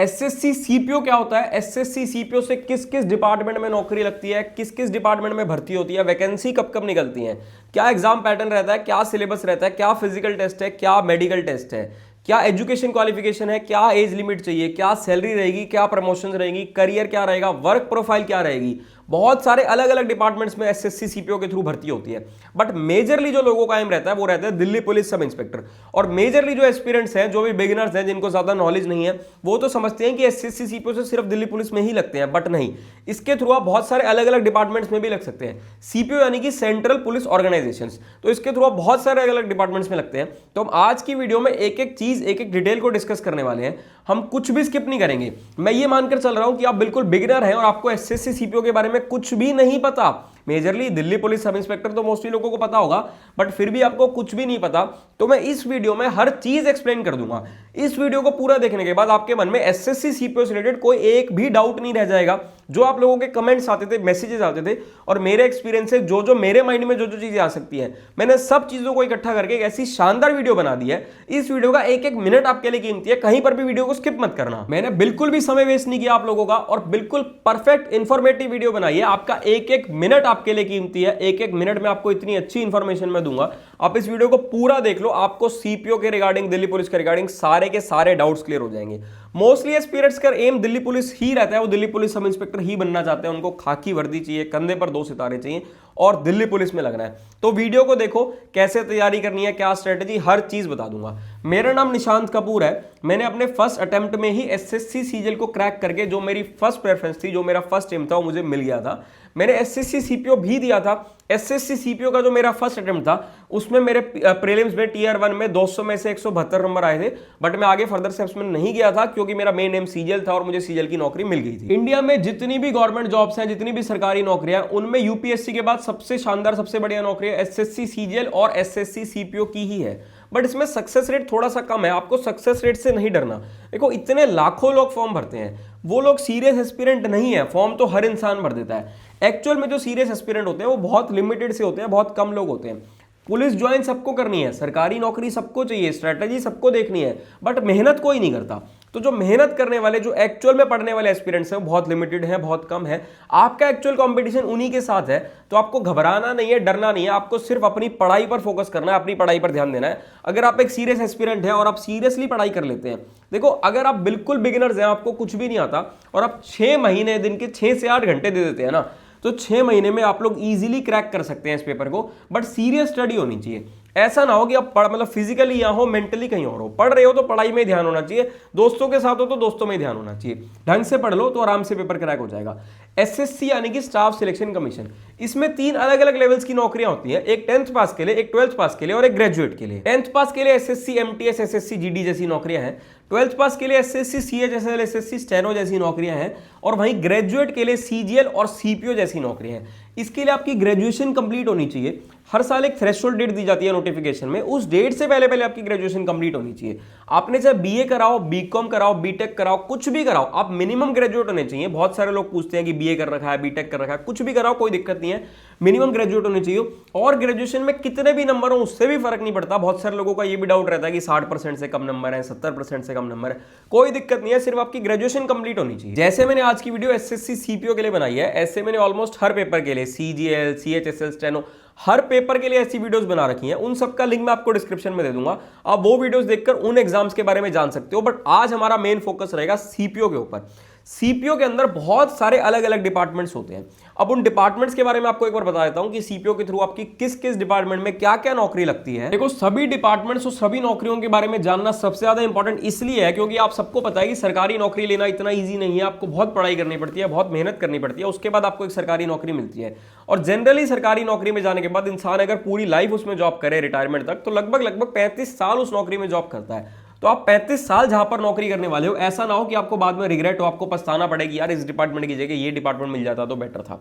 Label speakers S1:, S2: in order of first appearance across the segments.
S1: SSC CPO क्या होता है? एसएससी सीपीओ से किस किस डिपार्टमेंट में नौकरी लगती है, किस किस डिपार्टमेंट में भर्ती होती है, वैकेंसी कब कब निकलती है, क्या एग्जाम पैटर्न रहता है, क्या सिलेबस रहता है, क्या फिजिकल टेस्ट है, क्या मेडिकल टेस्ट है, क्या एजुकेशन क्वालिफिकेशन है, क्या एज लिमिट चाहिए, क्या सैलरी रहेगी, क्या प्रमोशन रहेगी, करियर क्या रहेगा, वर्क प्रोफाइल क्या रहेगी। बहुत सारे अलग अलग डिपार्टमेंट्स में एसएससी सीपीओ के थ्रू भर्ती होती है। बट मेजरली जो लोगों का एम रहता है वो रहता है दिल्ली पुलिस सब इंस्पेक्टर। और मेजरली जो एस्पिरेंट्स हैं, जो भी बिगिनर्स हैं, जिनको ज्यादा नॉलेज नहीं है, वो तो समझते हैं कि एसएससी सीपीओ से सिर्फ दिल्ली पुलिस में ही लगते हैं, बट नहीं, इसके थ्रू आप बहुत सारे अलग अलग डिपार्टमेंट्स में भी लग सकते हैं। सीपीओ यानी कि सेंट्रल पुलिस ऑर्गेनाइजेशंस, तो इसके थ्रू आप बहुत सारे अलग अलग डिपार्टमेंट्स में लगते हैं। तो हम आज की वीडियो में एक एक चीज, एक एक डिटेल को डिस्कस करने वाले हैं। हम कुछ भी स्किप नहीं करेंगे। मैं ये मानकर चल रहा हूं कि आप बिल्कुल बिगिनर हैं और आपको एसएससी सीपीओ के बारे में कुछ भी नहीं पता। Majorly Delhi police sub inspector तो मोस्टली लोगों को पता होगा, बट फिर भी आपको कुछ भी नहीं पता, तो मैं इस वीडियो में हर चीज एक्सप्लेन कर दूंगा। इस वीडियो को पूरा देखने के बाद आपके मन में एसएससी सीपीओ से रिलेटेड कोई एक भी डाउट नहीं रह जाएगा। जो आप लोगों के कमेंट्स आते थे, मैसेजेस आते थे, और मेरे एक्सपीरियंस से जो जो मेरे माइंड में जो जो चीजें आ सकती है, मैंने सब चीजों को इकट्ठा करके एक ऐसी शानदार वीडियो बना दी है। इस वीडियो का एक एक मिनट आपके लिए कीमती है, कहीं पर भी वीडियो को स्किप मत करना। मैंने बिल्कुल भी समय वेस्ट नहीं किया आप लोगों का, और बिल्कुल परफेक्ट इंफॉर्मेटिव वीडियो बनाई है। आपका एक एक मिनट आपके लिए कीमती है। एक एक मिनट में आपको इतनी अच्छी इंफॉर्मेशन मैं दूंगा, आप इस वीडियो को पूरा देख लो, आपको सीपीओ के रिगार्डिंग, दिल्ली पुलिस के रिगार्डिंग सारे के सारे डाउट्स क्लियर हो जाएंगे। मोस्टली एस्पिरेंट्स का एम दिल्ली पुलिस ही रहता है, वो दिल्ली पुलिस सब इंस्पेक्टर ही बनना चाहते हैं। उनको खाकी वर्दी चाहिए, कंधे पर 2 सितारे चाहिए और दिल्ली पुलिस में लगना है। तो वीडियो को देखो, कैसे तैयारी करनी है, क्या स्ट्रेटजी, हर चीज बता दूंगा। मेरा नाम निशांत कपूर है। मैंने अपने फर्स्ट अटेम्प्ट में ही एसएससी सीजीएल को क्रैक करके, जो मेरी फर्स्ट प्रेफरेंस थी, जो मेरा फर्स्ट एम था, वो मुझे मिल गया था। मैंने एसएससी सीपीओ भी दिया था। एसएससी सीपीओ का जो मेरा फर्स्ट अटेम्प्ट था, उसमें मेरे प्रीलिम्स में टीयर 1 में 200 में से 172 नंबर आए थे। बट मैं आगे फर्दर स्टेप्स में नहीं गया था, क्योंकि मेरा मेन एम सीजीएल था और मुझे सीजीएल की नौकरी मिल गई थी। इंडिया में जितनी भी गवर्नमेंट जॉब्स हैं, जितनी भी सरकारी नौकरियां, उनमें यूपीएससी के बाद सबसे शानदार, सबसे बढ़िया नौकरी एसएससी सीजीएल और एसएससी सीपीओ की ही है। बट इसमें सक्सेस रेट थोड़ा सा कम है। आपको सक्सेस रेट से नहीं डरना। देखो, इतने लाखों लोग फॉर्म भरते हैं, वो लोग सीरियस एस्पिरेंट नहीं है। फॉर्म तो हर इंसान भर देता है। एक्चुअल में जो सीरियस एस्पिरेंट होते हैं वो बहुत लिमिटेड से होते हैं, बहुत कम लोग होते हैं। पुलिस ज्वाइन सबको करनी है, सरकारी नौकरी सबको चाहिए, स्ट्रेटजी सबको देखनी है, बट मेहनत कोई नहीं करता। तो जो मेहनत करने वाले, जो एक्चुअल में पढ़ने वाले एस्पिरेंट्स हैं, वो बहुत लिमिटेड हैं, बहुत कम है। आपका एक्चुअल कंपटीशन उन्हीं के साथ है। तो आपको घबराना नहीं है, डरना नहीं है। आपको सिर्फ अपनी पढ़ाई पर फोकस करना है, अपनी पढ़ाई पर ध्यान देना है। अगर आप एक सीरियस एस्पिरेंट हैं और आप सीरियसली पढ़ाई कर लेते हैं, देखो, अगर आप बिल्कुल बिगिनर्स हैं, आपको कुछ भी नहीं आता, और आप 6 महीने दिन के 6 से 8 घंटे दे देते हैं ना, तो 6 महीने में आप लोग इजीली क्रैक कर सकते हैं इस पेपर को। बट सीरियस स्टडी होनी चाहिए। ऐसा ना हो कि आप मतलब फिजिकली यहां हो, मेंटली कहीं और हो। पढ़ रहे हो तो पढ़ाई में ध्यान होना चाहिए, दोस्तों के साथ हो तो दोस्तों में ध्यान होना चाहिए। ढंग से पढ़ लो तो आराम से पेपर क्रैक हो जाएगा। एसएससी यानी कि स्टाफ सिलेक्शन कमीशन, इसमें 3 अलग अलग लेवल्स की नौकरियां होती हैं। एक 10th पास के लिए, एक 12th पास के लिए और एक ग्रेजुएट के लिए। 10th पास के लिए एसएससी एमटीएस, एसएससी जीडी जैसी नौकरियां हैं। 12th पास के लिए एसएससी सीएचएसएल, एसएससी स्टेनो जैसी नौकरियां हैं। और वहीं ग्रेजुएट के लिए सीजीएल और सीपीओ जैसी नौकरियां हैं। इसके लिए आपकी ग्रेजुएशन कंप्लीट होनी चाहिए। हर साल एक थ्रेशोल्ड डेट दी जाती है नोटिफिकेशन में, उस डेट से पहले पहले आपकी ग्रेजुएशन कंप्लीट होनी चाहिए। आपने चाहे बीए कराओ, बीकॉम कराओ, बीटेक कराओ, कुछ भी कराओ, आप मिनिमम ग्रेजुएट होने चाहिए। बहुत सारे लोग पूछते हैं कि बीए कर रखा है, बीटेक कर रखा है, कुछ भी कराओ, कोई दिक्कत नहीं है, मिनिमम ग्रेजुएट होने चाहिए। और ग्रेजुएशन में कितने भी नंबर हो, उससे भी फर्क नहीं पड़ता। बहुत सारे लोगों का ये भी डाउट रहता है कि 60% से कम नंबर है, 70% से कम नंबर है, कोई दिक्कत नहीं है, सिर्फ आपकी ग्रेजुएशन कंप्लीट होनी चाहिए। जैसे मैंने आज की वीडियो एसएससी सीपीओ के लिए बनाई है, ऐसे मैंने ऑलमोस्ट हर पेपर के लिए, सीजीएल, सीएचएसएल, स्टेनो, हर पेपर के लिए ऐसी वीडियोस बना रखी हैं। उन सबका लिंक मैं आपको डिस्क्रिप्शन में दे दूंगा। आप वो वीडियोस देखकर उन एग्जाम्स के बारे में जान सकते हो। बट आज हमारा मेन फोकस रहेगा सीपीओ के ऊपर। सीपीओ के अंदर बहुत सारे अलग अलग डिपार्टमेंट्स होते हैं। अब उन डिपार्टमेंट्स के बारे में आपको एक बार बता देता हूं कि सीपीओ के थ्रू आपकी किस किस डिपार्टमेंट में क्या क्या नौकरी लगती है। देखो, सभी डिपार्टमेंट्स और सभी नौकरियों के बारे में जानना सबसे ज्यादा इंपॉर्टेंट इसलिए है क्योंकि आप सबको पता है कि सरकारी नौकरी लेना इतना ईजी नहीं है। आपको बहुत पढ़ाई करनी पड़ती है, बहुत मेहनत करनी पड़ती है, उसके बाद आपको एक सरकारी नौकरी मिलती है। और जनरली सरकारी नौकरी में जाने के बाद इंसान अगर पूरी लाइफ उसमें जॉब करे, रिटायरमेंट तक, तो लगभग 35 साल उस नौकरी में जॉब करता है। तो आप 35 साल जहां पर नौकरी करने वाले हो, ऐसा ना हो कि आपको बाद में रिग्रेट हो, आपको पछताना पड़ेगी, यार इस डिपार्टमेंट की जगह ये डिपार्टमेंट मिल जाता तो बेटर था।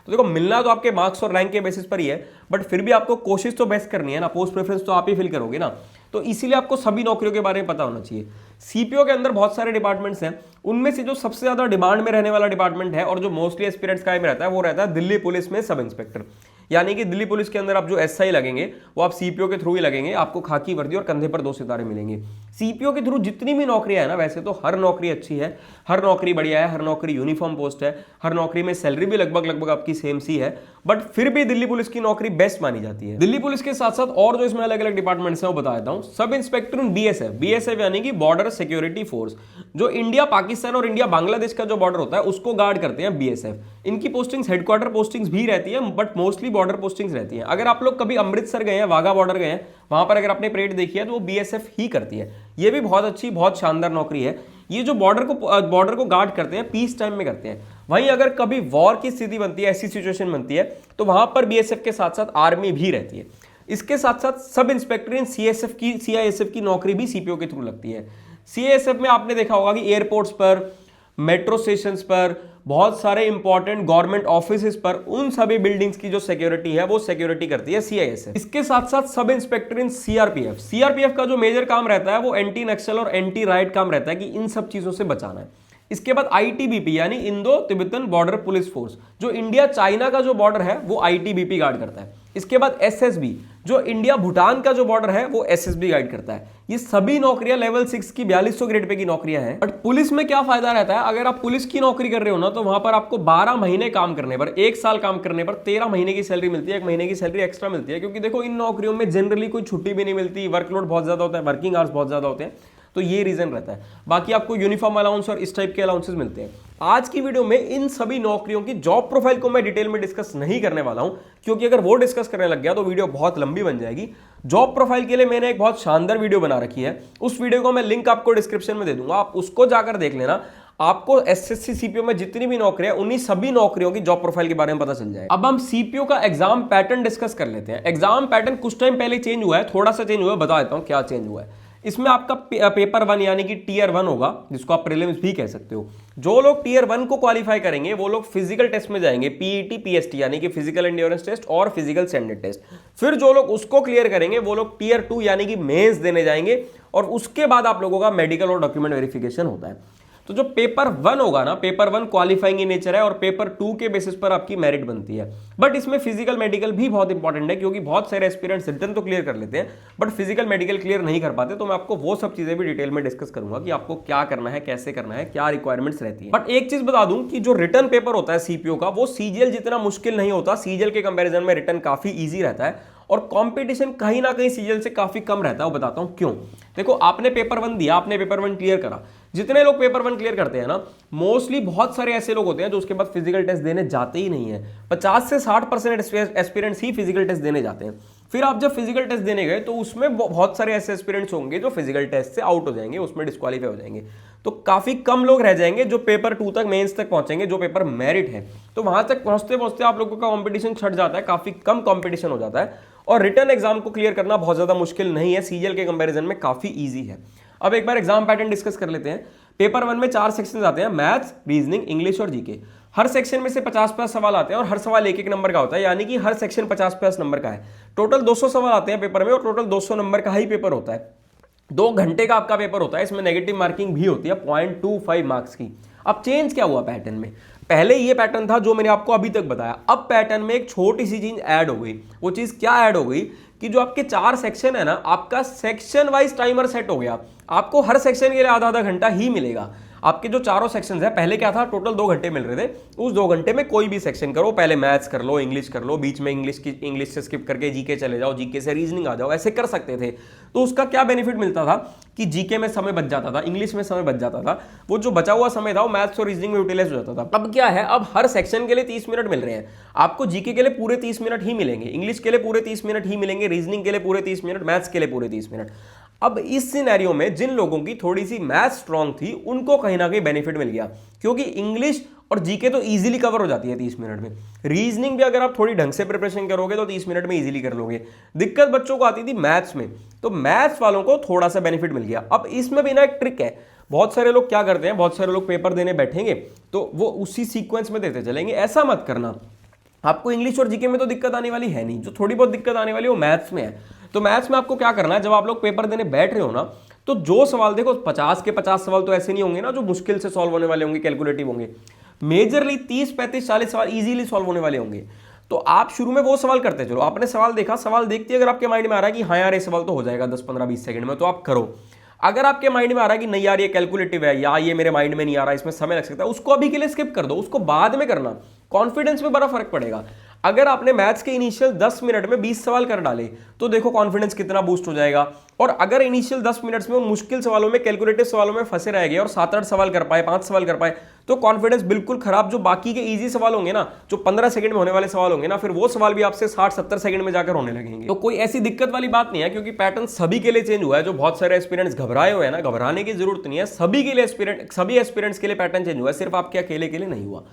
S1: तो देखो, मिलना तो आपके मार्क्स और रैंक के बेसिस पर ही है, बट फिर भी आपको कोशिश तो बेस्ट करनी है ना। पोस्ट प्रेफरेंस तो आप ही फिल करोगे ना। तो इसीलिए आपको सभी नौकरियों के बारे में पता होना चाहिए। सीपीओ के अंदर बहुत सारे डिपार्टमेंट्स हैं। उनमें से जो सबसे ज्यादा डिमांड में रहने वाला डिपार्टमेंट है और जो मोस्टली एस्पिरेंट्स का एम रहता है, वो रहता है दिल्ली पुलिस में सब इंस्पेक्टर। यानी कि दिल्ली पुलिस के अंदर आप जो एसआई लगेंगे वो आप सीपीओ के थ्रू ही लगेंगे, आपको खाकी वर्दी और कंधे पर 2 सितारे मिलेंगे। सीपीओ के थ्रू जितनी भी नौकरियां है ना, वैसे तो हर नौकरी अच्छी है, हर नौकरी बढ़िया है, हर नौकरी यूनिफॉर्म पोस्ट है, हर नौकरी में सैलरी भी लगभग आपकी सेम सी है, बट फिर भी दिल्ली पुलिस की नौकरी बेस्ट मानी जाती है। दिल्ली पुलिस के साथ साथ और जो इसमें अलग अलग डिपार्टमेंट्स हैं वो बता देता हूं। सब इंस्पेक्टर इन बीएसएफ, बीएसएफ यानी कि बॉर्डर सिक्योरिटी फोर्स, जो इंडिया पाकिस्तान और इंडिया बांग्लादेश का जो बॉर्डर होता है उसको गार्ड करते हैं बीएसएफ। इनकी पोस्टिंग्स हेडक्वार्टर पोस्टिंग्स भी रहती है, बट मोस्टली बॉर्डर पोस्टिंग्स रहती है। अगर आप लोग कभी अमृतसर गए हैं, वाघा बॉर्डर गए हैं, वहां पर अगर आपने परेड देखी है तो वो बीएसएफ ही करती है। ये भी बहुत अच्छी, बहुत शानदार नौकरी है। ये जो बॉर्डर को गार्ड करते हैं पीस टाइम में करते हैं। वहीं अगर कभी वॉर की स्थिति बनती है, ऐसी सिचुएशन बनती है, तो वहां पर बीएसएफ के साथ साथ आर्मी भी रहती है। इसके साथ साथ सब इंस्पेक्टर इन सीआईएसएफ की नौकरी भी सीपीओ के थ्रू लगती है। सीआईएसएफ में आपने देखा होगा कि एयरपोर्ट्स पर, मेट्रो स्टेशन पर, बहुत सारे इंपॉर्टेंट गवर्नमेंट ऑफिस पर, उन सभी बिल्डिंग्स की जो सिक्योरिटी है वो सिक्योरिटी करती है सीआईएसएफ। इसके साथ साथ सब इंस्पेक्टर इन सीआरपीएफ, सीआरपीएफ का जो मेजर काम रहता है वो एंटी नक्सल और एंटी राइट काम रहता है कि इन सब चीजों से बचाना है। इसके बाद आईटीबीपी यानी Indo Tibetan border police force, जो इंडिया चाइना का जो बॉर्डर है वो आईटीबीपी गार्ड करता है। इसके बाद एसएसबी, जो इंडिया भूटान का जो बॉर्डर है वो एसएसबी गाइड करता है। ये सभी नौकरियां लेवल 6 की 4200 ग्रेड पे की नौकरियां हैं। बट पुलिस में क्या फायदा रहता है, अगर आप पुलिस की नौकरी कर रहे हो ना, तो वहां पर आपको 12 महीने काम करने पर, 1 साल काम करने पर 13 महीने की सैलरी मिलती है, 1 महीने की सैलरी एक्स्ट्रा मिलती है। क्योंकि देखो इन नौकरियों में जनरली कोई छुट्टी भी नहीं मिलती, वर्कलोड बहुत ज्यादा होता है, वर्किंग आवर्स बहुत ज्यादा होते हैं, तो ये रीजन रहता है। बाकी आपको यूनिफॉर्म अलाउंस और इस टाइप के अलाउंसेस मिलते हैं। आज की वीडियो में इन सभी नौकरियों की जॉब प्रोफाइल को मैं डिटेल में डिस्कस नहीं करने वाला हूं, क्योंकि अगर वो डिस्कस करने लग गया तो वीडियो बहुत लंबी बन जाएगी। जॉब प्रोफाइल के लिए मैंने एक बहुत शानदार वीडियो बना रखी है, उस वीडियो को मैं लिंक आपको डिस्क्रिप्शन में दे दूंगा, आप उसको जाकर देख लेना। आपको एसएससी सीपीओ में जितनी भी नौकरियां, उन्हीं सभी नौकरियों की जॉब प्रोफाइल के बारे में पता चल जाए। अब हम सीपीओ का एग्जाम पैटर्न डिस्कस कर लेते हैं। एग्जाम पैटर्न कुछ टाइम पहले चेंज हुआ है, थोड़ा सा चेंज हुआ है, बता देता हूं क्या चेंज हुआ है। इसमें आपका पेपर 1 यानी कि टीयर 1 होगा, जिसको आप प्रीलिम्स भी कह सकते हो। जो लोग टीयर 1 को क्वालिफाई करेंगे वो लोग फिजिकल टेस्ट में जाएंगे, पीईटी पीएसटी यानी कि फिजिकल एंड्योरेंस टेस्ट और फिजिकल स्टैंडर्ड टेस्ट। फिर जो लोग उसको क्लियर करेंगे वो लोग टीयर 2 यानी कि मेंस देने जाएंगे, और उसके बाद आप लोगों का मेडिकल और डॉक्यूमेंट वेरिफिकेशन होता है। तो जो पेपर 1 होगा ना, पेपर 1 क्वालिफाइंग इन नेचर है और पेपर 2 के बेसिस पर आपकी मेरिट बनती है। बट इसमें फिजिकल मेडिकल भी बहुत इंपॉर्टेंट है, क्योंकि बहुत सारे एस्पिरेंट्स रिटन तो क्लियर कर लेते हैं बट फिजिकल मेडिकल क्लियर नहीं कर पाते। तो मैं आपको वो सब चीजें भी डिटेल में डिस्कस करूंगा कि आपको क्या करना है, कैसे करना है, क्या रिक्वायरमेंट्स रहती है। बट एक चीज बता दूं कि जो रिटन पेपर होता है सीपीओ का, वो सीजीएल जितना मुश्किल नहीं होता। सीजीएल के कंपेरिजन में रिटन काफी ईजी रहता है और कंपटीशन कहीं ना कहीं सीजीएल से काफी कम रहता है। वो बताता हूं क्यों। देखो, आपने पेपर 1 दिया, आपने पेपर 1 क्लियर करा। जितने लोग पेपर 1 क्लियर करते हैं ना, मोस्टली बहुत सारे ऐसे लोग होते हैं जो उसके बाद फिजिकल टेस्ट देने जाते ही नहीं है। 50 से 60% एस्पिरेंट्स ही फिजिकल टेस्ट देने जाते हैं। फिर आप जब फिजिकल टेस्ट देने गए तो उसमें बहुत सारे ऐसे एस्पिरेंट्स होंगे जो फिजिकल टेस्ट से आउट हो जाएंगे, उसमें डिस्क्वालीफाई हो जाएंगे। तो काफी कम लोग रह जाएंगे जो पेपर 2 तक, मेंस तक पहुंचेंगे, जो पेपर मेरिट है। तो वहां तक पहुंचते पहुंचते आप लोगों का कंपटीशन छट जाता है, काफी कम कंपटीशन हो जाता है। और रिटर्न एग्जाम को क्लियर करना बहुत ज्यादा मुश्किल नहीं है, सीजीएल के कंपैरिजन में काफी इजी है। अब एक बार एग्जाम पैटर्न डिस्कस कर लेते हैं। पेपर 1 में 4 सेक्शन आते हैं, मैथ्स, रीजनिंग, इंग्लिश और जीके। हर सेक्शन में से 50+ सवाल आते हैं और हर सवाल 1-1 नंबर का होता है, यानी कि हर सेक्शन 50+ नंबर का है। टोटल 200 सवाल आते हैं पेपर में और टोटल 200 नंबर का ही पेपर होता है। 2 घंटे का आपका पेपर होता है, इसमें नेगेटिव मार्किंग भी होती है 0.25 मार्क्स की। अब चेंज क्या हुआ पैटर्न में? पहले ये पैटर्न था जो मैंने आपको अभी तक बताया। अब पैटर्न में एक छोटी सी चीज ऐड हो गई। वो चीज क्या ऐड हो गई कि जो आपके 4 सेक्शन है ना, आपका सेक्शन वाइज टाइमर सेट हो गया। आपको हर सेक्शन के लिए आधा घंटा ही मिलेगा। आपके जो चारों सेक्शंस है, पहले क्या था, टोटल 2 घंटे मिल रहे थे। उस 2 घंटे में कोई भी सेक्शन करो, पहले मैथ्स कर लो, इंग्लिश कर लो, बीच में इंग्लिश से स्किप करके जीके चले जाओ, जीके से रीजनिंग आ जाओ, ऐसे कर सकते थे। तो उसका क्या बेनिफिट मिलता था कि जीके में समय बच जाता था, इंग्लिश में समय बच जाता था, वो जो बचा हुआ समय था वो मैथ्स और रीजनिंग में यूटिलाइज हो जाता था। अब क्या है, अब हर सेक्शन के लिए 30 मिनट मिल रहे हैं। आपको जीके के लिए पूरे 30 मिनट ही मिलेंगे, इंग्लिश के लिए पूरे 30 मिनट ही मिलेंगे, रीजनिंग के लिए पूरे 30 मिनट, मैथ्स के लिए पूरे 30 मिनट। अब इस सिनेरियो में जिन लोगों की थोड़ी सी मैथ स्ट्रांग थी उनको कहीं ना कहीं बेनिफिट मिल गया, क्योंकि इंग्लिश और जीके तो इजीली कवर हो जाती है 30 मिनट में। रीजनिंग भी अगर आप थोड़ी ढंग से प्रिपरेशन करोगे तो 30 मिनट में इजीली कर लोगे। दिक्कत बच्चों को आती थी मैथ्स में, तो मैथ्स वालों को थोड़ा सा बेनिफिट मिल गया। अब इसमें भी ना एक ट्रिक है, बहुत सारे लोग क्या करते हैं, बहुत सारे लोग पेपर देने बैठेंगे तो वो उसी सीक्वेंस में देते चलेंगे। ऐसा मत करना। आपको इंग्लिश और जीके में तो दिक्कत आने वाली है नहीं, जो थोड़ी बहुत दिक्कत आने वाली है वो मैथ्स में है। तो मैथ्स में आपको क्या करना है, जब आप लोग पेपर देने बैठ रहे हो ना, तो जो सवाल देखो, 50 के 50 सवाल तो ऐसे नहीं होंगे ना जो मुश्किल से सॉल्व होने वाले होंगे, कैलकुलेटिव होंगे। मेजरली 30, 35, 40 सवाल इजीली सॉल्व होने वाले होंगे। तो आप शुरू में वो सवाल करते चलो, आपने सवाल देखा, सवाल देखते अगर आपके माइंड में आ रहा है कि हाँ यार ये सवाल तो हो जाएगा 10 15 20 सेकंड में, तो आप करो। अगर आपके माइंड में आ रहा है कि नहीं यार ये कैलकुलेटिव है या ये मेरे माइंड में नहीं आ रहा, इसमें समय लग सकता है, उसको अभी के लिए स्किप कर दो, उसको बाद में करना। कॉन्फिडेंस में बड़ा फर्क पड़ेगा। अगर आपने मैथ्स के इनिशियल 10 मिनट में 20 सवाल कर डाले तो देखो कॉन्फिडेंस कितना बूस्ट हो जाएगा। और अगर इनिशियल 10 मिनट्स में मुश्किल सवालों में, कैलकुलेटिव सवालों में फंसे रह गए और 7-8 सवाल कर पाए, 5 सवाल कर पाए, तो कॉन्फिडेंस बिल्कुल खराब। जो बाकी के इजी सवाल होंगे ना, जो 15 सेकंड में होने वाले सवाल होंगे ना, फिर वो सवाल भी आपसे 60-70 सेकंड में जाकर होने लगेंगे। तो कोई ऐसी दिक्कत वाली बात नहीं है, क्योंकि पैटर्न सभी के लिए चेंज हुआ है। जो बहुत सारे एस्पिरेंट्स घबराए हुए हैं ना, घबराने की जरूरत नहीं है, सभी के लिए सभी एस्पिरेंट्स के लिए पैटर्न चेंज हुआ है, सिर्फ आपके अकेले के लिए नहीं हुआ।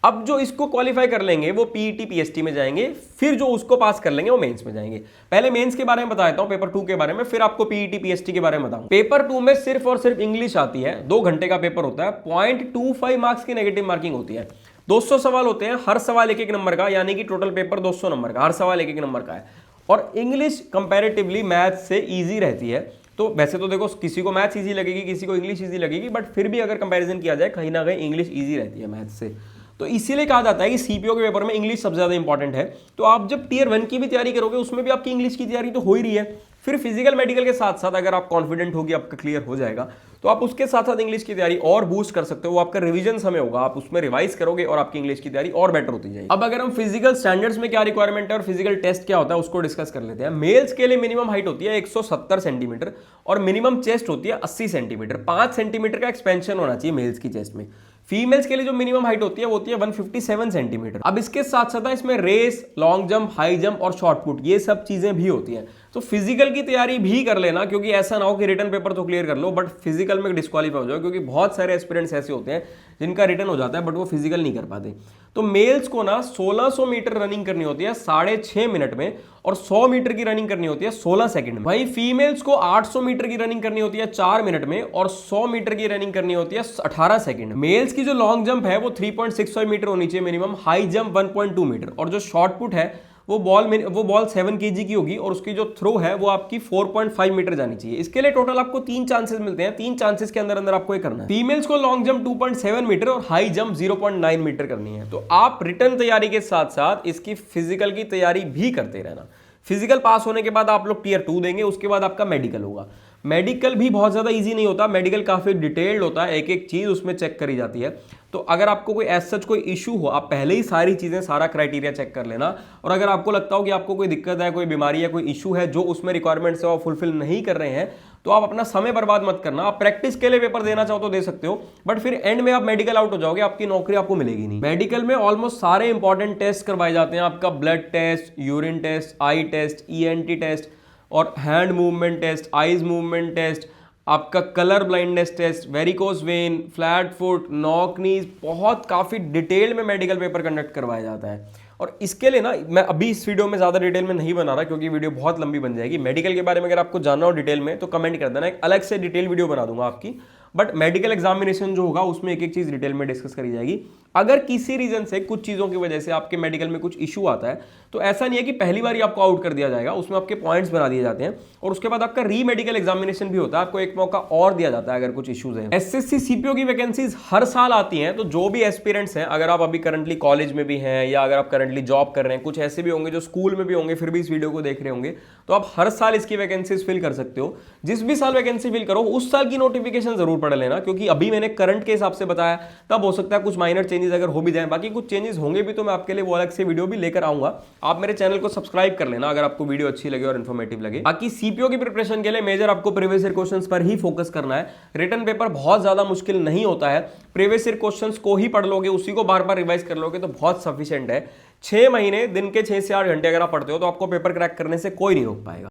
S1: अब जो इसको क्वालिफाई कर लेंगे वो पीईटी पीएसटी में जाएंगे, फिर जो उसको पास कर लेंगे वो मेंस में जाएंगे। पहले मेंस के बारे में बता देता हूं, पेपर 2 के बारे में, फिर आपको पीईटी पीएसटी के बारे में बताऊं। पेपर 2 में सिर्फ और सिर्फ इंग्लिश आती है, 2 घंटे का पेपर होता है, 0.25 मार्क्स की नेगेटिव मार्किंग होती है। 200 सवाल होते हैं, हर सवाल 1-1 नंबर का, यानी कि टोटल पेपर 200 नंबर का, हर सवाल 1-1 नंबर का है। और इंग्लिश कंपैरेटिवली मैथ से ईजी रहती है। तो वैसे तो देखो किसी को मैथ्स ईजी लगेगी, किसी को इंग्लिश ईजी लगेगी, बट फिर भी अगर कंपैरिजन किया जाए कहीं ना कहीं इंग्लिश ईजी रहती है मैथ्स से। तो इसीलिए कहा जाता है कि सीपीओ के पेपर में इंग्लिश सबसे ज्यादा इंपॉर्टेंट है। तो आप जब टियर 1 की भी तैयारी करोगे उसमें भी आपकी इंग्लिश की तैयारी तो हो ही रही है। फिर फिजिकल मेडिकल के साथ साथ अगर आप कॉन्फिडेंट होगी, आपका क्लियर हो जाएगा, तो आप उसके साथ साथ इंग्लिश की तैयारी और बूस्ट कर सकते हो। वो आपका रिवीजन समय होगा, आप उसमें रिवाइज करोगे और आपकी इंग्लिश की तैयारी और बेटर होती जाएगी। अब अगर हम फिजिकल स्टैंडर्ड्स में क्या रिक्वायरमेंट है और फिजिकल टेस्ट क्या होता है उसको डिस्कस कर लेते हैं। मेल्स के लिए मिनिमम हाइट होती है 170 सेंटीमीटर और मिनिमम चेस्ट होती है 80 सेंटीमीटर। 5 सेंटीमीटर का एक्सपेंशन होना चाहिए मेल्स की चेस्ट में। फीमेल्स के लिए जो मिनिमम हाइट होती है वो होती है 157 सेंटीमीटर। अब इसके साथ साथ इसमें race, long jump, high jump और शॉर्ट पुट, ये सब चीजें भी होती हैं। तो फिजिकल की तैयारी भी कर लेना, क्योंकि ऐसा ना हो कि रिटन पेपर तो क्लियर कर लो बट फिजिकल में डिस्क्वालीफाई हो जाओ, क्योंकि बहुत सारे एस्पिरेंट्स ऐसे होते हैं जिनका रिटन हो जाता है बट वो फिजिकल नहीं कर पाते। तो मेल्स को ना 1600 मीटर रनिंग करनी होती है 6.5 मिनट में और 100 मीटर की रनिंग करनी होती है 16 सेकंड में। वहीं फीमेल्स को 800 मीटर की रनिंग करनी होती है 4 मिनट में और 100 मीटर की रनिंग करनी होती है 18 सेकंड। मेल्स की जो लॉन्ग जंप है वो 3.65 मीटर होनी चाहिए मिनिमम, हाई जंप 1.2 मीटर, और जो शॉर्ट पुट है वो बॉल 7 kg की होगी और उसकी जो थ्रो है वो आपकी 4.5 मीटर जानी चाहिए। इसके लिए टोटल आपको 3 चांसेस मिलते हैं, 3 चांसेस के अंदर अंदर आपको ये करना है। फीमेल्स को लॉन्ग जंप 2.7 मीटर और हाई जंप 0.9 मीटर करनी है। तो आप रिटर्न तैयारी के साथ साथ इसकी फिजिकल की तैयारी भी करते रहना। फिजिकल पास होने के बाद आप लोग टियर 2 देंगे, उसके बाद आपका मेडिकल होगा। मेडिकल भी बहुत ज्यादा इजी नहीं होता, मेडिकल काफी डिटेल्ड होता है, एक एक चीज उसमें चेक करी जाती है। तो अगर आपको कोई एज सच कोई इशू हो, आप पहले ही सारी चीजें, सारा क्राइटेरिया चेक कर लेना। और अगर आपको लगता हो कि आपको कोई दिक्कत है, कोई बीमारी है, कोई इशू है जो उसमें रिक्वायरमेंट्स है वो फुलफिल नहीं कर रहे हैं, तो आप अपना समय बर्बाद मत करना। आप प्रैक्टिस के लिए पेपर देना चाहो तो दे सकते हो, बट फिर एंड में आप मेडिकल आउट हो जाओगे, आपकी नौकरी आपको मिलेगी नहीं। मेडिकल में ऑलमोस्ट सारे इंपॉर्टेंट टेस्ट करवाए जाते हैं। आपका blood test, urine test, eye test, ENT test और hand movement test, eyes movement test, आपका colour blindness test, varicose vein, flat foot, knock knees, बहुत काफी डिटेल में मेडिकल पेपर कंडक्ट करवाया जाता है। और इसके लिए ना मैं अभी इस वीडियो में ज्यादा डिटेल में नहीं बना रहा, क्योंकि वीडियो बहुत लंबी बन जाएगी। मेडिकल के बारे में अगर आपको जानना हो डिटेल में तो कमेंट कर देना, एक अलग से डिटेल वीडियो बना दूंगा आपकी। बट मेडिकल एग्जामिनेशन जो होगा उसमें एक एक चीज डिटेल में डिस्कस करी जाएगी। अगर किसी रीजन से, कुछ चीजों की वजह से आपके मेडिकल में कुछ इशू आता है तो ऐसा नहीं है कि पहली बार ही आपको आउट कर दिया जाएगा, उसमें आपके पॉइंट्स बना दिए जाते हैं और उसके बाद आपका री मेडिकल एग्जामिनेशन भी होता है, आपको एक मौका और दिया जाता है अगर कुछ इश्यूज हैं। एसएससी सीपीओ की वैकेंसीज हर साल आती हैं, तो जो भी एस्पिरेंट्स हैं, अगर आप अभी करंटली कॉलेज में भी हैं या अगर आप करंटली जॉब कर रहे हैं, कुछ ऐसे भी होंगे जो स्कूल में भी होंगे फिर भी इस वीडियो को देख रहे होंगे, तो आप हर साल इसकी वैकेंसीज फिल कर सकते हो। जिस भी साल वैकेंसी फिल करो उस साल की नोटिफिकेशन जरूर पढ़ लेना, क्योंकि अभी मैंने करंट के हिसाब से बताया, तब हो सकता है कुछ माइनर चेंजेस अगर हो भी जाए, बाकी कुछ चेंजेस होंगे भी तो मैं आपके लिए वो अलग से वीडियो भी लेकर आऊंगा। आप मेरे चैनल को सब्सक्राइब कर लेना अगर आपको वीडियो अच्छी लगे और इन्फॉर्मेटिव लगे। बाकी सीपीओ की प्रिपरेशन के लिए मेजर आपको प्रीवियस ईयर क्वेश्चंस पर ही फोकस करना है। रिटन पेपर बहुत ज्यादा मुश्किल नहीं होता है, प्रीवियस ईयर क्वेश्चंस को ही पढ़ लोगे, उसी को बार बार रिवाइज कर लोगे तो बहुत सफिशिएंट है। 6 महीने दिन के 6 से 8 घंटे अगर आप पढ़ते हो तो आपको पेपर क्रैक करने से कोई नहीं रोक पाएगा।